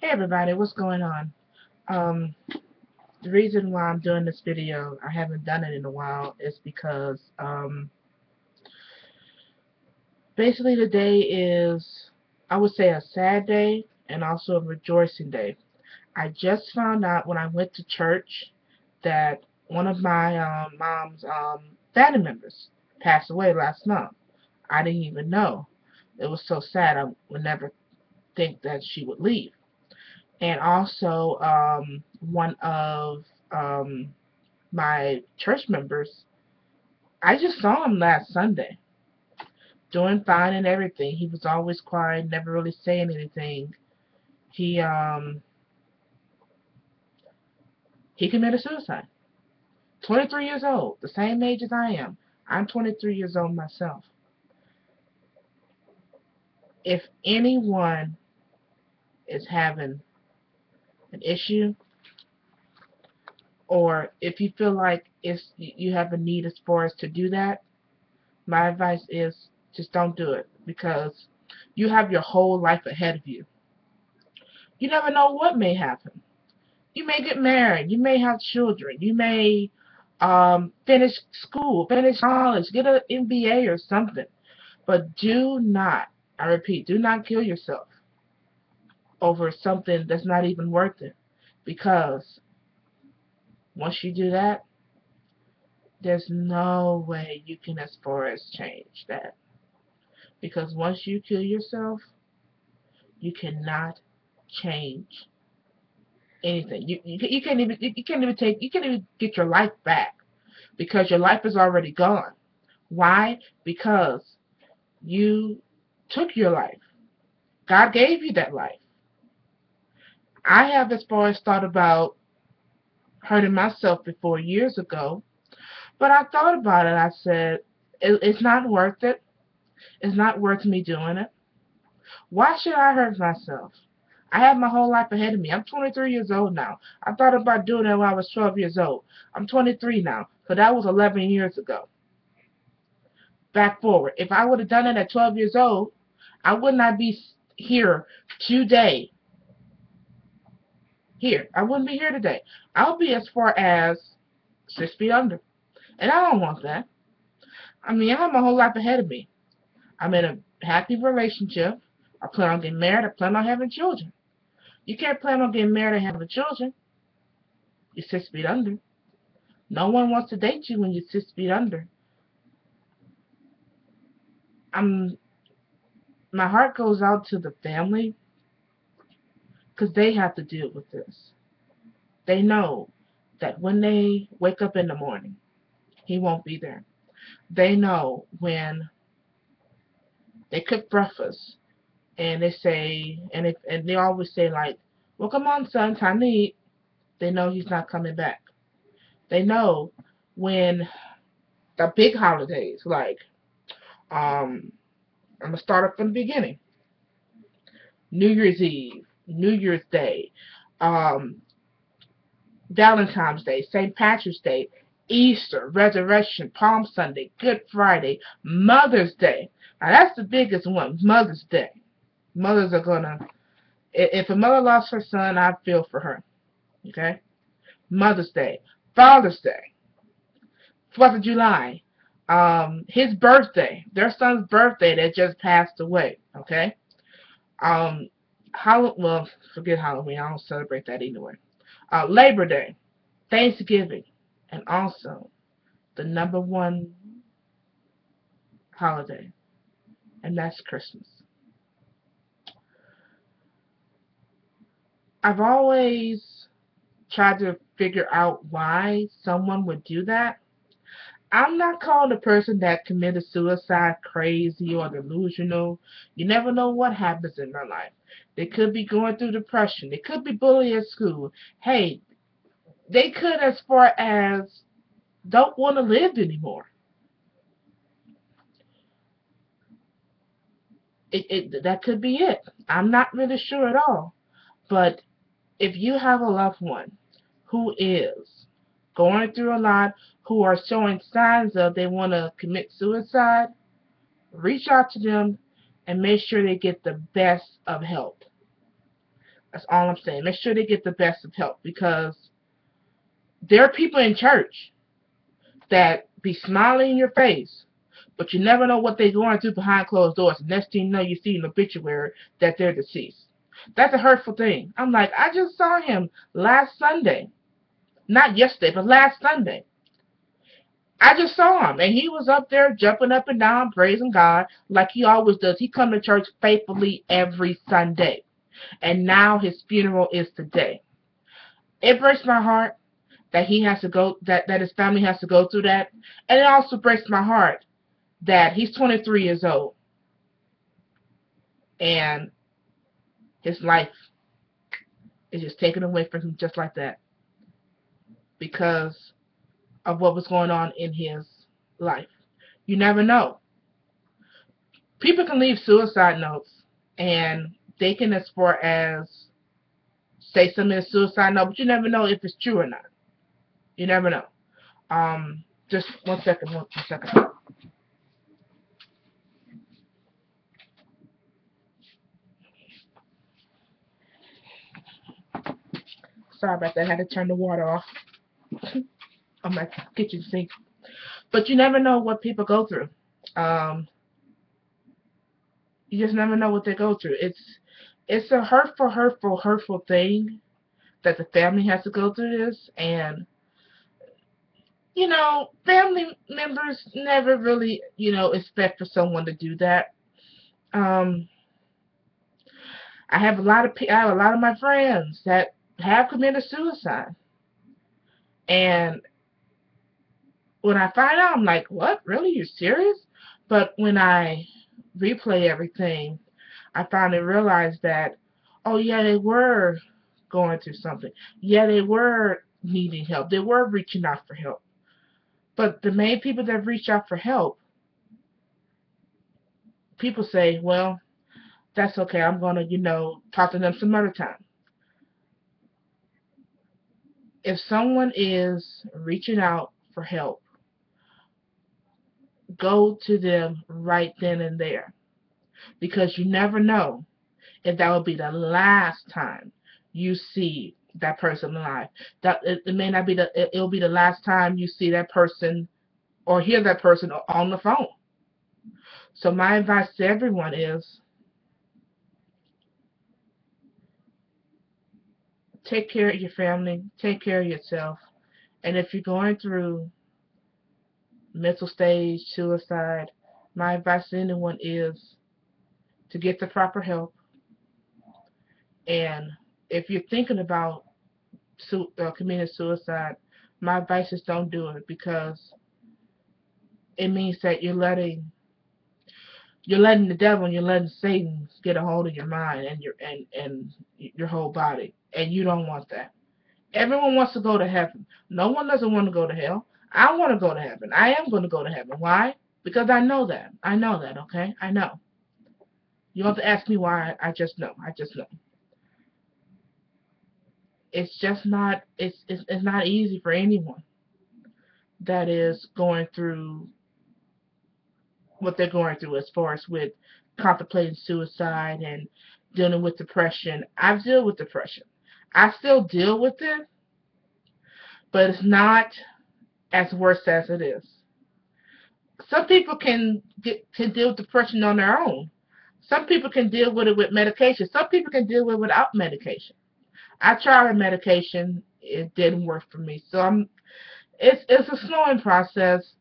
Hey everybody, what's going on? Um, the reason why I'm doing this video, I haven't done it in a while, is because basically today is, I would say, a sad day and also a rejoicing day. I just found out when I went to church that one of my mom's family members passed away last month. I didn't even know. It was so sad. I would never think that she would leave. And also one of my church members, I just saw him last Sunday doing fine and everything. He was always quiet, never really saying anything. He committed suicide. 23 years old, the same age as I am. I'm 23 years old myself. If anyone is having an issue, or if you feel like you have a need as far as to do that, my advice is just don't do it, because you have your whole life ahead of you. You never know what may happen. You may get married. You may have children. You may finish school, finish college, get an MBA or something. But do not, I repeat, do not kill yourself over something that's not even worth it. Because once you do that, there's no way you can as far as change that. Because once you kill yourself, you cannot change anything. You can't even get your life back, because your life is already gone. Why? Because you took your life. God gave you that life. I have as far as thought about hurting myself before years ago, but I thought about it. I said, it's not worth it. It's not worth me doing it. Why should I hurt myself? I have my whole life ahead of me. I'm 23 years old now. I thought about doing it when I was 12 years old. I'm 23 now, so that was 11 years ago. Back forward. If I would have done it at 12 years old, I would not be here today. Here. I wouldn't be here today. I'll be as far as 6 feet under. And I don't want that. I mean, I have my whole life ahead of me. I'm in a happy relationship. I plan on getting married. I plan on having children. You can't plan on getting married and having children. You're 6 feet under. No one wants to date you when you're 6 feet under. I'm My heart goes out to the family, because they have to deal with this. They know that when they wake up in the morning, he won't be there. They know when they cook breakfast and they say, and they always say, like, well, come on, son, time to eat. They know he's not coming back. They know when the big holidays, like, I'm going to start up from the beginning. New Year's Eve, New Year's Day, um, Valentine's Day, St. Patrick's Day, Easter, Resurrection, Palm Sunday, Good Friday, Mother's Day. Now that's the biggest one, Mother's Day. Mothers are gonna, if a mother lost her son, I feel for her. Okay? Mother's Day, Father's Day, 4th of July, his birthday, their son's birthday that just passed away. Okay? Um, well, forget Halloween. I don't celebrate that anyway. Labor Day, Thanksgiving, and also the number one holiday, and that's Christmas. I've always tried to figure out why someone would do that. I'm not calling the person that committed suicide crazy or delusional. You never know what happens in their life. They could be going through depression. They could be bullied at school. Hey, they could as far as don't want to live anymore. That could be it. I'm not really sure at all. But if you have a loved one who is going through a lot, who are showing signs of they want to commit suicide, reach out to them and make sure they get the best of help. That's all I'm saying. Make sure they get the best of help, because there are people in church that be smiling in your face, but you never know what they're going through behind closed doors. The next thing you know, you see an obituary that they're deceased. That's a hurtful thing. I'm like, I just saw him last Sunday. Not yesterday, but last Sunday. I just saw him, and he was up there jumping up and down, praising God like he always does. He come to church faithfully every Sunday, and now his funeral is today. It breaks my heart that he has to go, that his family has to go through that, and it also breaks my heart that he's 23 years old, and his life is just taken away from him just like that because of what was going on in his life. You never know. People can leave suicide notes, and they can, as far as say something in a suicide note, but you never know if it's true or not. You never know. Just one second. Sorry about that. I had to turn the water off on my kitchen sink. But you never know what people go through. You just never know what they go through. It's a hurtful thing that the family has to go through this, and family members never really, expect for someone to do that. I have a lot of my friends that have committed suicide, and when I find out, I'm like, what? Really? You're serious? But when I replay everything, I finally realized that, oh yeah, they were going through something. Yeah, they were needing help. They were reaching out for help. But the main people that reach out for help, people say, well, that's okay. I'm going to, talk to them some other time. If someone is reaching out for help, go to them right then and there, because you never know if that will be the last time you see that person alive. That it may not be it'll be the last time you see that person or hear that person on the phone. So my advice to everyone is, take care of your family, take care of yourself, and if you're going through mental stage, suicide, my advice to anyone is to get the proper help. And if you're thinking about committing suicide, my advice is don't do it, because it means that you're letting the devil and you're letting Satan get a hold of your mind and your whole body, and you don't want that. Everyone wants to go to heaven. No one doesn't want to go to hell. I want to go to heaven. I am going to go to heaven. Why? Because I know that. I know that, okay? I know. You don't have to ask me why. I just know. I just know. It's just not, it's not easy for anyone that is going through what they're going through, as far as with contemplating suicide and dealing with depression. I've dealt with depression. I still deal with it, but it's not as worse as it is. Some people can deal with depression on their own. Some people can deal with it with medication. Some people can deal with it without medication. I tried medication. It didn't work for me. So it's a slowing process.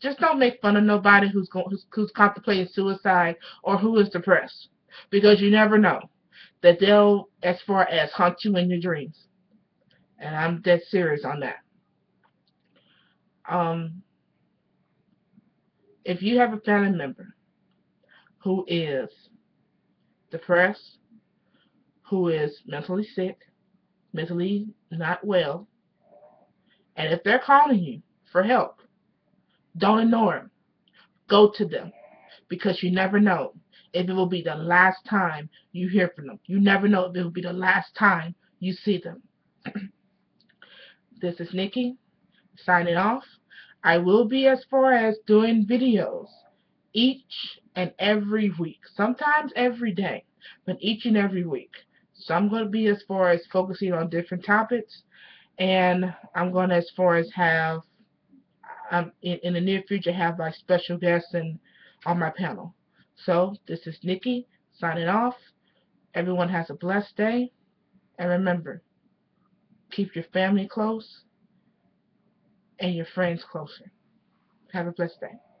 Just don't make fun of nobody who's contemplating suicide or who is depressed, because you never know that they'll, as far as, haunt you in your dreams. And I'm dead serious on that. If you have a family member who is depressed, who is mentally sick, mentally not well, and if they're calling you for help, don't ignore them. Go to them, because you never know if it will be the last time you hear from them. You never know if it will be the last time you see them. This is Nikki, signing off. I will be, as far as, doing videos each and every week, sometimes every day, but each and every week. So I'm going to be as far as focusing on different topics, and I'm going to as far as have in the near future have like special guests on my panel. So this is Nikki signing off. Everyone has a blessed day, and remember, keep your family close and your friends closer. Have a blessed day.